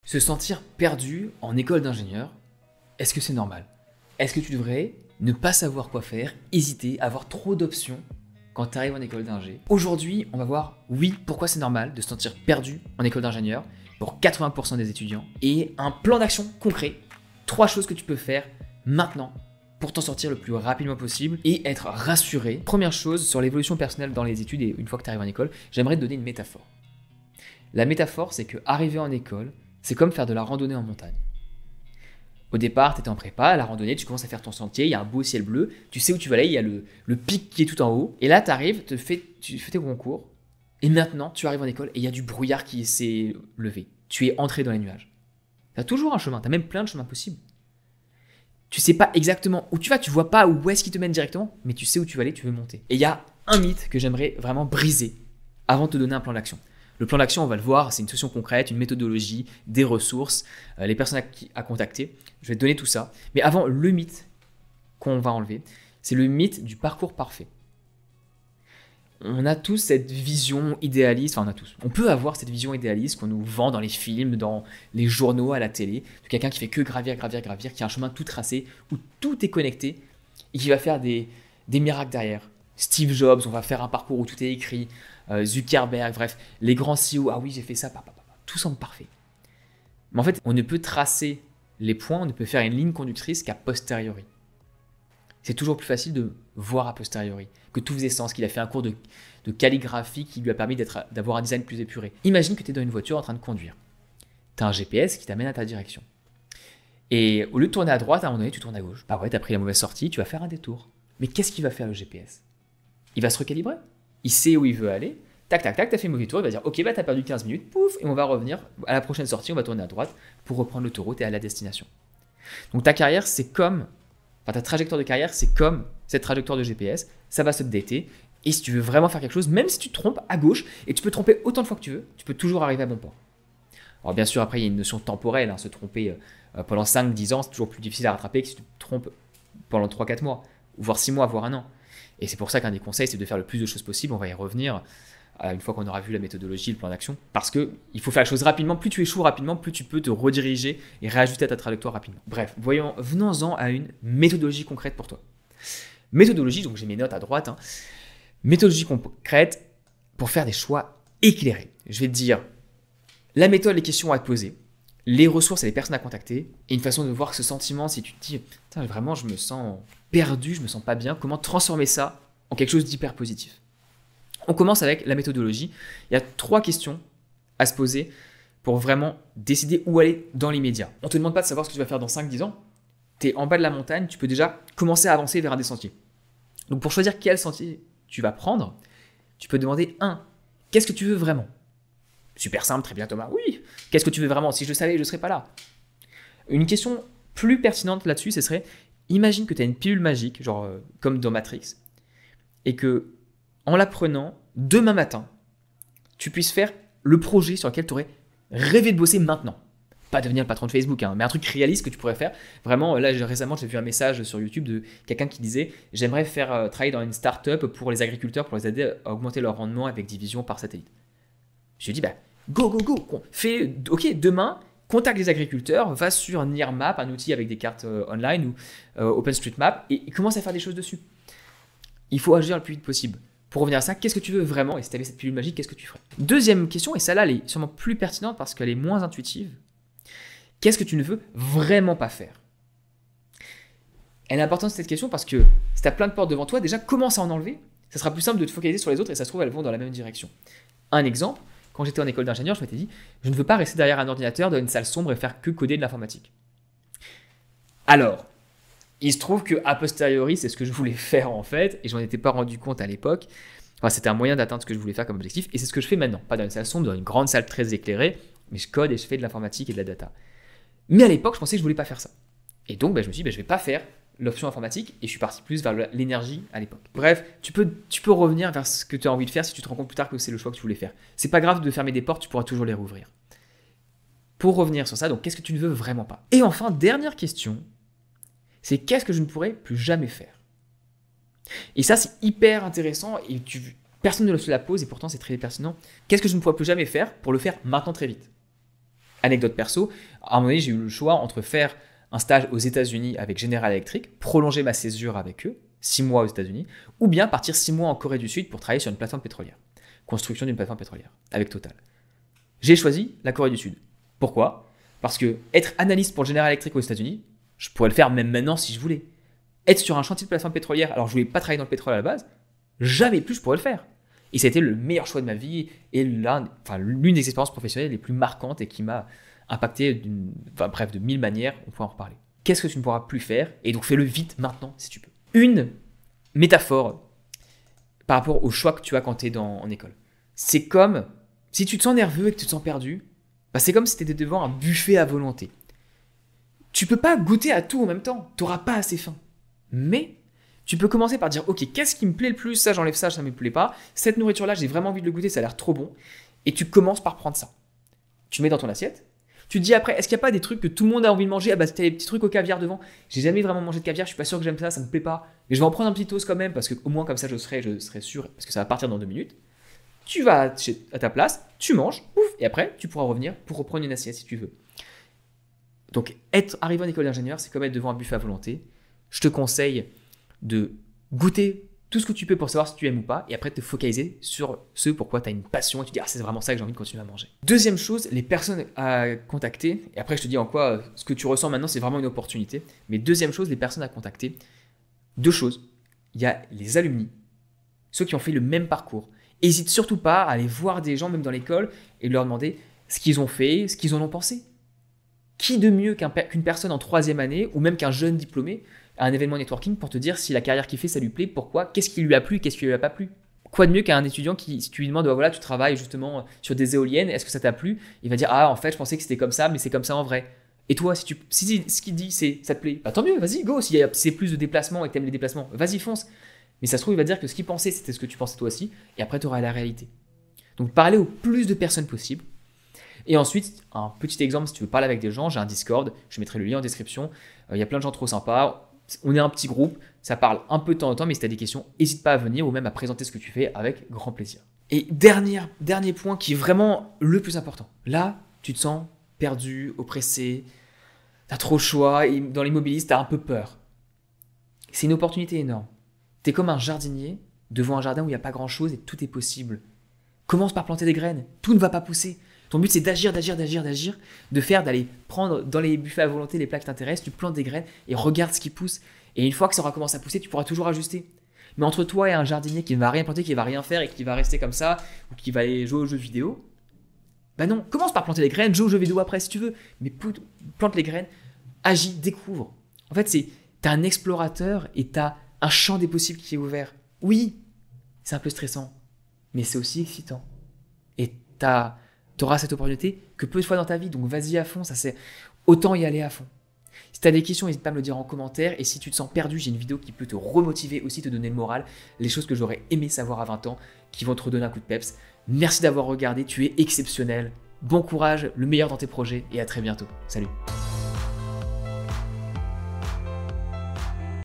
Se sentir perdu en école d'ingénieur, est-ce que c'est normal? Est-ce que tu devrais ne pas savoir quoi faire, hésiter, avoir trop d'options quand tu arrives en école d'ingé? Aujourd'hui, on va voir, oui, pourquoi c'est normal de se sentir perdu en école d'ingénieur pour 80% des étudiants et un plan d'action concret, 3 choses que tu peux faire maintenant pour t'en sortir le plus rapidement possible et être rassuré. Première chose, sur l'évolution personnelle dans les études et une fois que tu arrives en école, j'aimerais te donner une métaphore. La métaphore, c'est que arriver en école, c'est comme faire de la randonnée en montagne. Au départ, tu étais en prépa, la randonnée, tu commences à faire ton sentier, il y a un beau ciel bleu, tu sais où tu vas aller, il y a le pic qui est tout en haut. Et là, tu arrives, tu fais tes concours, et maintenant, tu arrives en école et il y a du brouillard qui s'est levé. Tu es entré dans les nuages. Tu as toujours un chemin, tu as même plein de chemins possibles. Tu sais pas exactement où tu vas, tu vois pas où est-ce qu'il te mène directement, mais tu sais où tu vas aller, tu veux monter. Et il y a un mythe que j'aimerais vraiment briser avant de te donner un plan d'action. Le plan d'action, on va le voir, c'est une solution concrète, une méthodologie, des ressources, les personnes à contacter. Je vais te donner tout ça. Mais avant, le mythe qu'on va enlever, c'est le mythe du parcours parfait. On a tous cette vision idéaliste, enfin on a tous. On peut avoir cette vision idéaliste qu'on nous vend dans les films, dans les journaux, à la télé, de quelqu'un qui fait que gravir, qui a un chemin tout tracé, où tout est connecté et qui va faire des miracles derrière. Steve Jobs, on va faire un parcours où tout est écrit, Zuckerberg, bref, les grands CEO, ah oui j'ai fait ça, tout semble parfait. Mais en fait, on ne peut tracer les points, on ne peut faire une ligne conductrice qu'à posteriori. C'est toujours plus facile de voir a posteriori, que tout faisait sens, qu'il a fait un cours de calligraphie qui lui a permis d'avoir un design plus épuré. Imagine que tu es dans une voiture en train de conduire. Tu as un GPS qui t'amène à ta direction. Et au lieu de tourner à droite, à un moment donné, tu tournes à gauche. Bah ouais, tu as pris la mauvaise sortie, tu vas faire un détour. Mais qu'est-ce qu'il va faire le GPS? Il va se recalibrer. Il sait où il veut aller. Tac, tac, tac, t'as fait un mauvais tour. Il va dire, ok, bah t'as perdu 15 minutes, pouf, et on va revenir. À la prochaine sortie, on va tourner à droite pour reprendre l'autoroute et à la destination. Donc ta carrière, c'est comme, enfin ta trajectoire de carrière, c'est comme cette trajectoire de GPS. Ça va se updater. Et si tu veux vraiment faire quelque chose, même si tu te trompes à gauche, et tu peux te tromper autant de fois que tu veux, tu peux toujours arriver à bon port. Alors bien sûr, après, il y a une notion temporelle. Se tromper pendant 5-10 ans, c'est toujours plus difficile à rattraper que si tu te trompes pendant 3-4 mois, voire 6 mois, voire 1 an. Et c'est pour ça qu'un des conseils, c'est de faire le plus de choses possible. On va y revenir une fois qu'on aura vu la méthodologie, le plan d'action. Parce qu'il faut faire les choses rapidement. Plus tu échoues rapidement, plus tu peux te rediriger et réajuster à ta trajectoire rapidement. Bref, venons-en à une méthodologie concrète pour toi. Méthodologie, donc j'ai mes notes à droite. Méthodologie concrète pour faire des choix éclairés. Je vais te dire la méthode, les questions à te poser, les ressources et les personnes à contacter, et une façon de voir ce sentiment si tu te dis « vraiment, je me sens perdu, je me sens pas bien », comment transformer ça en quelque chose d'hyper positif. On commence avec la méthodologie. Il y a 3 questions à se poser pour vraiment décider où aller dans l'immédiat. On ne te demande pas de savoir ce que tu vas faire dans 5-10 ans. Tu es en bas de la montagne, tu peux déjà commencer à avancer vers un des sentiers. Donc pour choisir quel sentier tu vas prendre, tu peux demander 1. Qu'est-ce que tu veux vraiment? Super simple, très bien Thomas. Oui, qu'est-ce que tu veux vraiment? Si je le savais, je ne serais pas là. Une question plus pertinente là-dessus, ce serait, imagine que tu as une pilule magique, genre comme dans Matrix, et que en la prenant, demain matin, tu puisses faire le projet sur lequel tu aurais rêvé de bosser maintenant. Pas devenir le patron de Facebook, mais un truc réaliste que tu pourrais faire. Vraiment, là récemment, j'ai vu un message sur YouTube de quelqu'un qui disait « J'aimerais faire travailler dans une start-up pour les agriculteurs, pour les aider à augmenter leur rendement avec des visions par satellite. » Je lui ai dit « Go, fais, ok, demain, contacte les agriculteurs, va sur Nearmap, un outil avec des cartes online ou OpenStreetMap et commence à faire des choses dessus. Il faut agir le plus vite possible. Pour revenir à ça, qu'est-ce que tu veux vraiment? Et si tu avais cette pilule magique, qu'est-ce que tu ferais? Deuxième question, et celle-là, elle est sûrement plus pertinente parce qu'elle est moins intuitive. Qu'est-ce que tu ne veux vraiment pas faire? Elle est importante cette question parce que si tu as plein de portes devant toi, déjà commence à en enlever. Ça sera plus simple de te focaliser sur les autres et ça se trouve, elles vont dans la même direction. Un exemple, quand j'étais en école d'ingénieur, je m'étais dit, je ne veux pas rester derrière un ordinateur dans une salle sombre et faire que coder de l'informatique. Alors, il se trouve qu'à posteriori, c'est ce que je voulais faire en fait, et je n'en étais pas rendu compte à l'époque. Enfin, c'était un moyen d'atteindre ce que je voulais faire comme objectif, et c'est ce que je fais maintenant. Pas dans une salle sombre, dans une grande salle très éclairée, mais je code et je fais de l'informatique et de la data. Mais à l'époque, je pensais que je voulais pas faire ça. Et donc, je me suis dit, je vais pas faire l'option informatique, et je suis parti plus vers l'énergie à l'époque. Bref, tu peux revenir vers ce que tu as envie de faire si tu te rends compte plus tard que c'est le choix que tu voulais faire. C'est pas grave de fermer des portes, tu pourras toujours les rouvrir. Pour revenir sur ça, donc qu'est-ce que tu ne veux vraiment pas? Et enfin, dernière question, c'est qu'est-ce que je ne pourrais plus jamais faire? Et ça, c'est hyper intéressant et personne ne se la pose et pourtant c'est très pertinent. Qu'est-ce que je ne pourrais plus jamais faire pour le faire maintenant très vite? Anecdote perso, à un moment donné, j'ai eu le choix entre faire un stage aux États-Unis avec General Electric, prolonger ma césure avec eux, 6 mois aux États-Unis, ou bien partir 6 mois en Corée du Sud pour travailler sur une plateforme pétrolière. Construction d'une plateforme pétrolière avec Total. J'ai choisi la Corée du Sud. Pourquoi? Parce que être analyste pour General Electric aux États-Unis, je pourrais le faire même maintenant si je voulais. Être sur un chantier de plateforme pétrolière, alors je voulais pas travailler dans le pétrole à la base, jamais plus je pourrais le faire. Et ça a été le meilleur choix de ma vie et l'une des expériences professionnelles les plus marquantes et qui m'a impacté de 1000 manières, on pourra en reparler. Qu'est-ce que tu ne pourras plus faire? Et donc fais-le vite maintenant si tu peux. Une métaphore par rapport au choix que tu as quand tu es en école. C'est comme si tu te sens nerveux et que tu te sens perdu, c'est comme si tu étais devant un buffet à volonté. Tu peux pas goûter à tout en même temps, tu n'auras pas assez faim. Mais tu peux commencer par dire ok, qu'est-ce qui me plaît le plus? Ça j'enlève ça ne me plaît pas. Cette nourriture-là, j'ai vraiment envie de le goûter, ça a l'air trop bon. Et tu commences par prendre ça. Tu mets dans ton assiette. Tu te dis après, est-ce qu'il n'y a pas des trucs que tout le monde a envie de manger? Ah bah, t'as des petits trucs au caviar devant. J'ai jamais vraiment mangé de caviar, je suis pas sûr que j'aime ça, ça me plaît pas. Mais je vais en prendre un petit toast quand même, parce qu'au moins comme ça je serai sûr, parce que ça va partir dans 2 minutes. Tu vas à ta place, tu manges, ouf, et après tu pourras revenir pour reprendre une assiette si tu veux. Donc arriver en école d'ingénieur, c'est comme être devant un buffet à volonté. Je te conseille de goûter tout ce que tu peux pour savoir si tu aimes ou pas, et après te focaliser sur ce pourquoi tu as une passion et tu te dis c'est vraiment ça que j'ai envie de continuer à manger. Deuxième chose, les personnes à contacter, et après je te dis en quoi ce que tu ressens maintenant c'est vraiment une opportunité, mais deuxième chose, les personnes à contacter, 2 choses. Il y a les alumni, ceux qui ont fait le même parcours. N'hésite surtout pas à aller voir des gens même dans l'école et leur demander ce qu'ils ont fait, ce qu'ils en ont pensé. Qui de mieux qu'une personne en 3e année ou même qu'un jeune diplômé à un événement networking pour te dire si la carrière qu'il fait, ça lui plaît, pourquoi, qu'est-ce qui lui a plu, qu'est-ce qui lui a pas plu. Quoi de mieux qu'un étudiant qui, si tu lui demandes, voilà, tu travailles justement sur des éoliennes, est-ce que ça t'a plu? Il va dire, ah, en fait, je pensais que c'était comme ça, mais c'est comme ça en vrai. Et toi, si ce qu'il dit, ça te plaît, bah tant mieux, vas-y, go. Si c'est plus de déplacements et que t'aimes les déplacements, vas-y, fonce. Mais ça se trouve, il va dire que ce qu'il pensait, c'était ce que tu pensais toi aussi, et après, tu auras la réalité. Donc, parler au plus de personnes possible. Et ensuite, un petit exemple, si tu veux parler avec des gens, j'ai un Discord, je mettrai le lien en description. Il y a plein de gens trop sympas. On est un petit groupe, ça parle un peu de temps en temps, mais si tu as des questions, n'hésite pas à venir ou même à présenter ce que tu fais avec grand plaisir. Et dernier point qui est vraiment le plus important. Là, tu te sens perdu, oppressé, tu as trop le choix, et dans l'immobilier, tu as un peu peur. C'est une opportunité énorme. Tu es comme un jardinier devant un jardin où il n'y a pas grand-chose et tout est possible. Commence par planter des graines, tout ne va pas pousser. Ton but, c'est d'agir, d'aller prendre dans les buffets à volonté les plats qui t'intéressent, tu plantes des graines et regarde ce qui pousse. Et une fois que ça aura commencé à pousser, tu pourras toujours ajuster. Mais entre toi et un jardinier qui ne va rien planter, qui ne va rien faire et qui va rester comme ça, ou qui va aller jouer aux jeux vidéo, bah non, commence par planter les graines, joue aux jeux vidéo après si tu veux, mais plante les graines, agis, découvre. En fait, t'as un explorateur et t'as un champ des possibles qui est ouvert. Oui, c'est un peu stressant, mais c'est aussi excitant. Et tu auras cette opportunité que peu de fois dans ta vie, donc vas-y à fond, autant y aller à fond. Si tu as des questions, n'hésite pas à me le dire en commentaire, et si tu te sens perdu, j'ai une vidéo qui peut te remotiver aussi, te donner le moral, les choses que j'aurais aimé savoir à 20 ans, qui vont te redonner un coup de peps. Merci d'avoir regardé, tu es exceptionnel, bon courage, le meilleur dans tes projets, et à très bientôt. Salut.